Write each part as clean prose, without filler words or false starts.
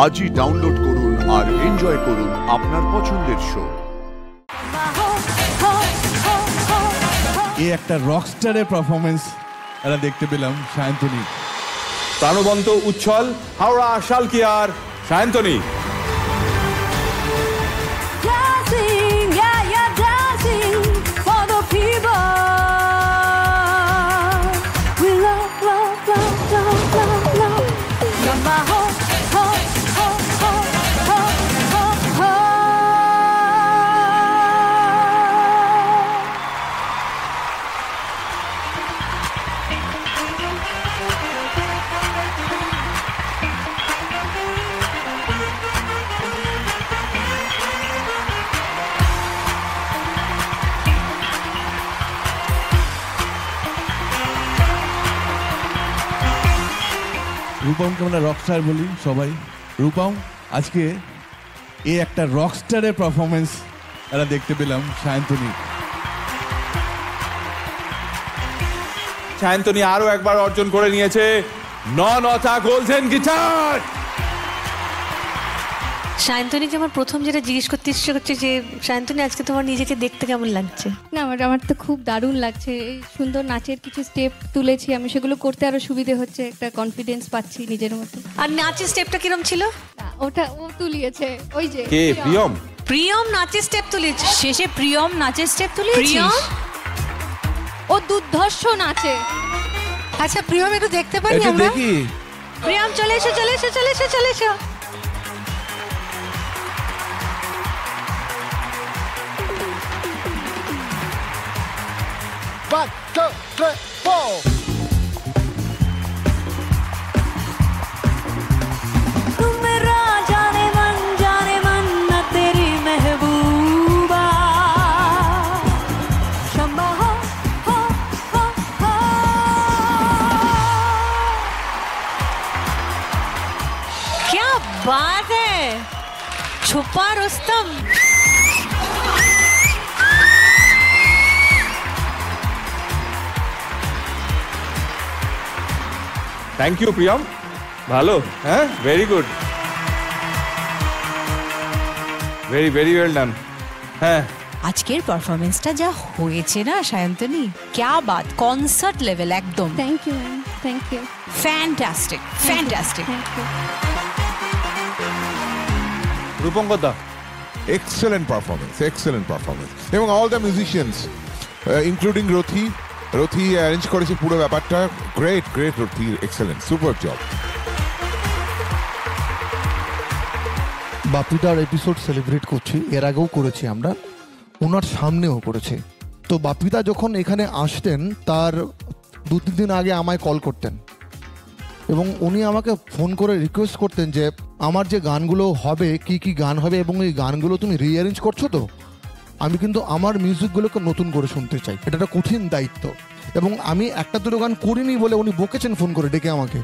আজই ডাউনলোড করুন আর এনজয় করুন আপনার পছন্দের শো। এই একটা রকস্টারের পারফরমেন্স আমরা দেখতে পেলাম সায়ন্তনী। প্রাণবন্ত উচ্ছল হাওড়া শালকিয়ার সায়ন্তনী। রূপমকে আমরা রকস্টার বলি সবাই। রূপম, আজকে এই একটা রকস্টারের পারফরমেন্স আমরা দেখতে পেলাম সায়ন্তনী। সায়ন্তনী আরো একবার অর্জন করে নিয়েছে ননতা গোল্ডেন গিটার। সায়ন্তনীকে আমার প্রথম যেটা জিজ্ঞেস করতে ইচ্ছে করছে যে সায়ন্তনী আজকে তোমার নিজেকে দেখতে কেমন লাগছে? না, আমার তো খুব দারুণ লাগছে। এই সুন্দর নাচের কিছু স্টেপ তুলেছি আমি, সেগুলো করতে আরো সুবিধে হচ্ছে, একটা কনফিডেন্স পাচ্ছি নিজের মতো। আর নাচের স্টেপটা কিরম ছিল? ওটা ও তুলিয়েছে, ওই যে কে? প্রিয়ম। প্রিয়ম নাচের স্টেপ তুলেছে। শেষে প্রিয়ম নাচের স্টেপ তুলেছিস? প্রিয়ম ও দুর্ধর্ষ নাচে। আচ্ছা প্রিয়ম একটু দেখতে পারি একটু আমরা? দেখি। প্রিয়ম চলে এসো, চলে এসো, চলে এসো, চলে এসো। One, two, three, four. क्या बात है, छुपा रुस्तम। থ্যাংক ইউ প্রিয়ম, ভালো। হ্যাঁ, very good, very very well done. হ্যাঁ, আজকের পারফরমেন্সটা যা হয়েছে না সায়ন্তনী, ক্যা বাত, কনসার্ট লেভেল একদম। Thank you ma'am, thank you. Fantastic, fantastic. Thank you. Rupankar দা। Excellent performance, excellent performance. এবং all the musicians, including Rathi arrange করেছে পুরো ব্যাপারটা। Great great Rathi, excellent, super job. বাপিদার এপিসোড সেলিব্রেট করছি, এর আগেও করেছি আমরা, ওনার সামনেও করেছি। তো বাপিদা যখন এখানে আসতেন তার 2-3 দিন আগে আমায় কল করতেন এবং উনি আমাকে ফোন করে রিকোয়েস্ট করতেন যে আমার যে গানগুলো হবে, কি কি গান হবে এবং এই গানগুলো তুমি রিঅ্যারেঞ্জ করছো তো, আমি কিন্তু আমার মিউজিকগুলোকে নতুন করে শুনতে চাই। এটা একটা কঠিন দায়িত্ব এবং আমি একটা দুটো গান করিনি বলে উনি বকেছেন ফোন করে ডেকে আমাকে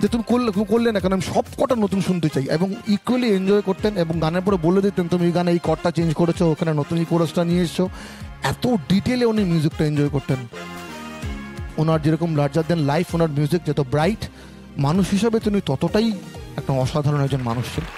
যে তুমি করলে না কেন, আমি সব কটা নতুন শুনতে চাই। এবং ইকুয়ালি এনজয় করতেন এবং গানের পরে বলে দিতেন তুমি এই গানে এই কর্ডটা চেঞ্জ করেছো, ওখানে নতুন এই কোরাসটা নিয়ে এসছো। এত ডিটেলে উনি মিউজিকটা এনজয় করতেন। ওনার যেরকম লার্জার দেন লাইফ, ওনার মিউজিক যত ব্রাইট, মানুষ হিসাবে তিনি ততটাই একটা অসাধারণ একজন মানুষ ছিলেন।